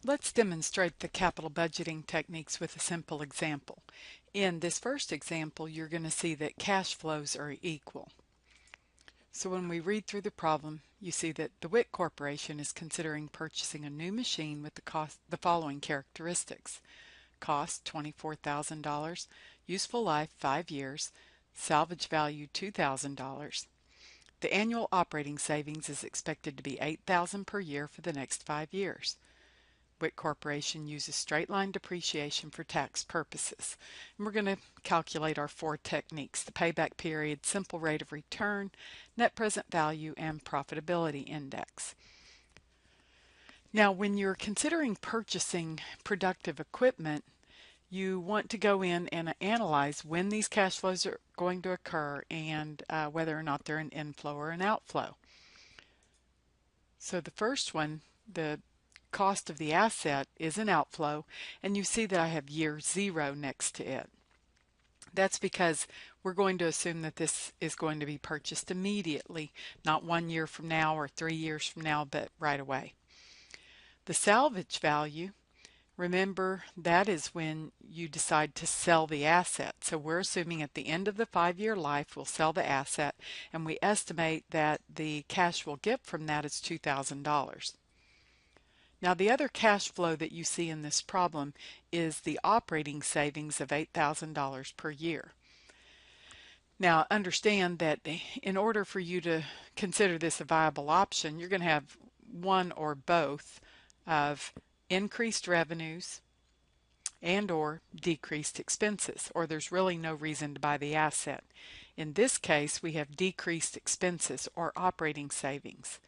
Let's demonstrate the capital budgeting techniques with a simple example. In this first example, you're going to see that cash flows are equal. So when we read through the problem, you see that the Wick Corporation is considering purchasing a new machine with the following characteristics. Cost $24,000, useful life 5 years, salvage value $2,000. The annual operating savings is expected to be $8,000 per year for the next 5 years. Wick Corporation uses straight-line depreciation for tax purposes. And we're going to calculate our 4 techniques: the payback period, simple rate of return, net present value, and profitability index. Now, when you're considering purchasing productive equipment, you want to go in and analyze when these cash flows are going to occur and whether or not they're an inflow or an outflow. So the first one, the cost of the asset, is an outflow, and you see that I have year 0 next to it. That's because we're going to assume that this is going to be purchased immediately, not 1 year from now or 3 years from now, but right away. The salvage value, remember, that is when you decide to sell the asset. So we're assuming at the end of the 5-year life we'll sell the asset, and we estimate that the cash we'll get from that is $2,000. Now, the other cash flow that you see in this problem is the operating savings of $8,000 per year. Now, understand that in order for you to consider this a viable option, you're going to have one or both of increased revenues and or decreased expenses, or there's really no reason to buy the asset. In this case, we have decreased expenses or operating savings.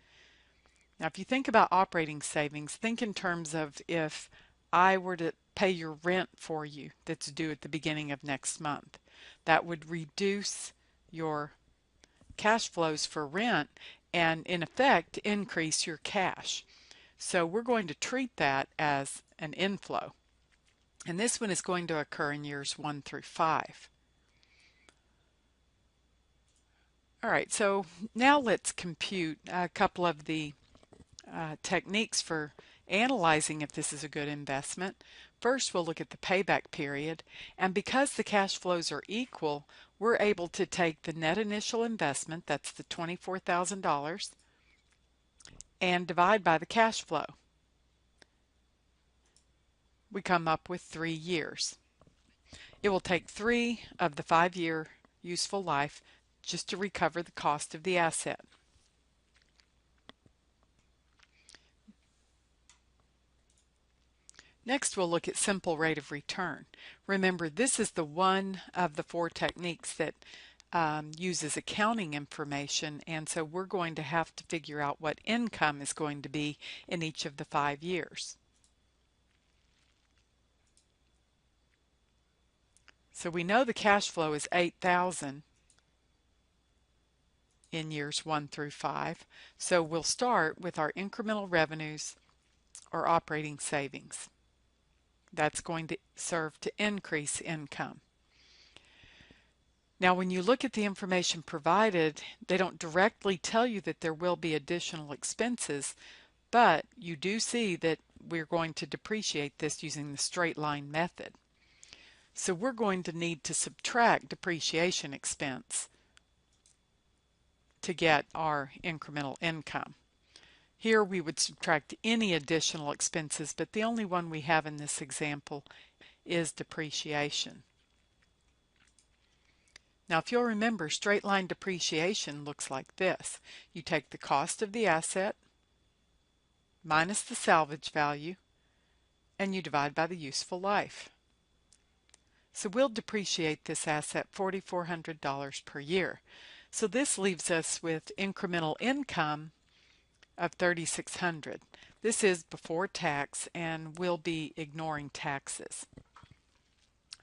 Now, if you think about operating savings, think in terms of if I were to pay your rent for you that's due at the beginning of next month. That would reduce your cash flows for rent and, in effect, increase your cash. So we're going to treat that as an inflow. And this one is going to occur in years 1 through 5. All right, so now let's compute a couple of the techniques for analyzing if this is a good investment. First, we'll look at the payback period, and because the cash flows are equal, we're able to take the net initial investment, that's the $24,000, and divide by the cash flow. We come up with 3 years. It will take 3 of the 5-year useful life just to recover the cost of the asset. Next, we'll look at simple rate of return. Remember, this is the one of the 4 techniques that uses accounting information, and so we're going to have to figure out what income is going to be in each of the 5 years. So we know the cash flow is $8,000 in years 1 through 5. So we'll start with our incremental revenues or operating savings. That's going to serve to increase income. Now, when you look at the information provided, they don't directly tell you that there will be additional expenses, but you do see that we're going to depreciate this using the straight line method. So we're going to need to subtract depreciation expense to get our incremental income. Here we would subtract any additional expenses, but the only one we have in this example is depreciation. Now, if you'll remember, straight line depreciation looks like this. You take the cost of the asset minus the salvage value, and you divide by the useful life. So we'll depreciate this asset $4,400 per year. So this leaves us with incremental income of $3,600. This is before tax, and we'll be ignoring taxes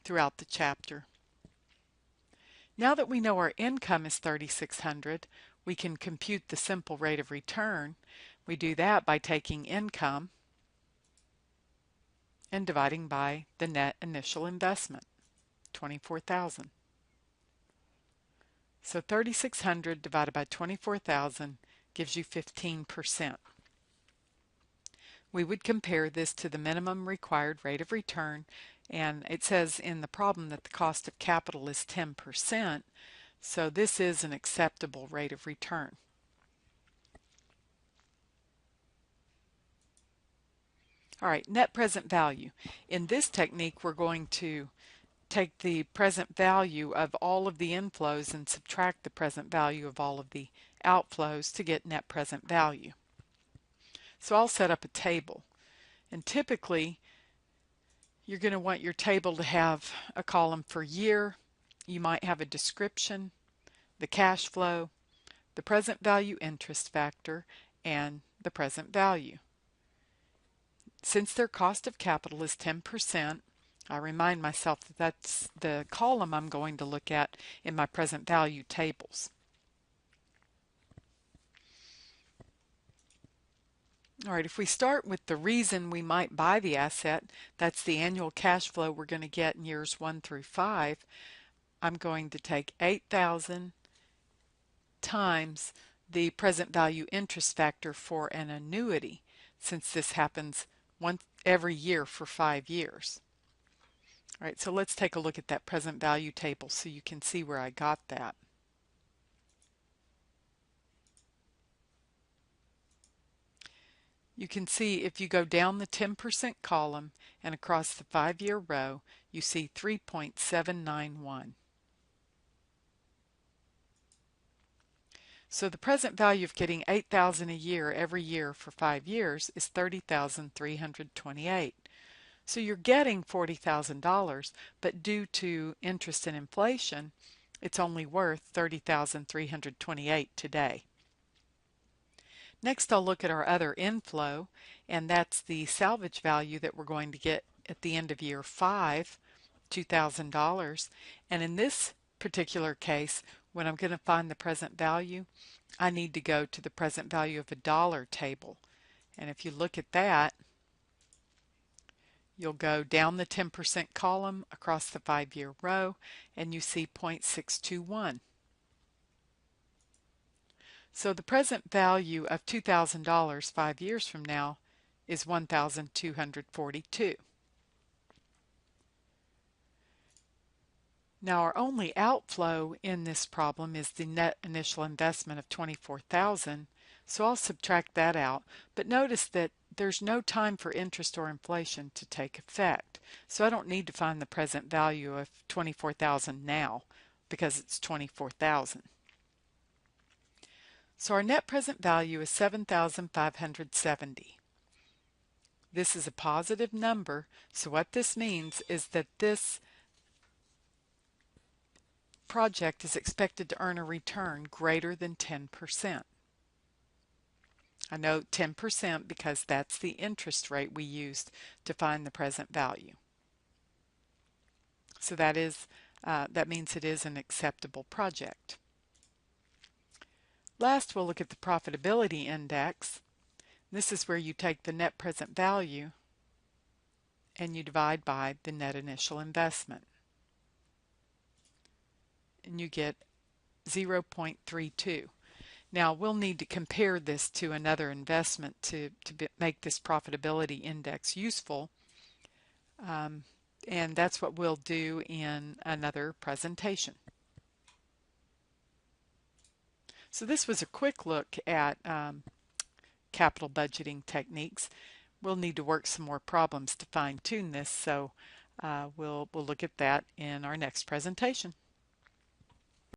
throughout the chapter. Now that we know our income is $3,600, we can compute the simple rate of return. We do that by taking income and dividing by the net initial investment, $24,000. So $3,600 divided by $24,000 gives you 15%. We would compare this to the minimum required rate of return, and it says in the problem that the cost of capital is 10%, so this is an acceptable rate of return. All right, net present value. In this technique, we're going to take the present value of all of the inflows and subtract the present value of all of the outflows to get net present value. So I'll set up a table, and typically you're going to want your table to have a column for year. You might have a description, the cash flow, the present value interest factor, and the present value. Since their cost of capital is 10%, I remind myself that that's the column I'm going to look at in my present value tables. All right, if we start with the reason we might buy the asset, that's the annual cash flow we're going to get in years 1 through 5, I'm going to take 8,000 times the present value interest factor for an annuity, since this happens every year for 5 years. All right, so let's take a look at that present value table so you can see where I got that. You can see if you go down the 10% column and across the 5-year row, you see 3.791. So the present value of getting $8,000 a year every year for 5 years is $30,328. So you're getting $40,000, but due to interest and inflation, it's only worth $30,328 today. Next, I'll look at our other inflow, and that's the salvage value that we're going to get at the end of year 5, $2,000. And in this particular case, when I'm going to find the present value, I need to go to the present value of a dollar table. And if you look at that, you'll go down the 10% column across the 5-year row, and you see 0.621. So the present value of $2,000 5 years from now is $1,242. Now our only outflow in this problem is the net initial investment of $24,000, so I'll subtract that out. But notice that there's no time for interest or inflation to take effect, so I don't need to find the present value of $24,000 now because it's $24,000. So our net present value is $7,570. This is a positive number, so what this means is that this project is expected to earn a return greater than 10%. I note 10% because that's the interest rate we used to find the present value. So that means it is an acceptable project. Last, we'll look at the Profitability Index. This is where you take the net present value and you divide by the net initial investment. And you get 0.32. Now we'll need to compare this to another investment to make this Profitability Index useful. And that's what we'll do in another presentation. So this was a quick look at capital budgeting techniques. We'll need to work some more problems to fine-tune this, so we'll look at that in our next presentation.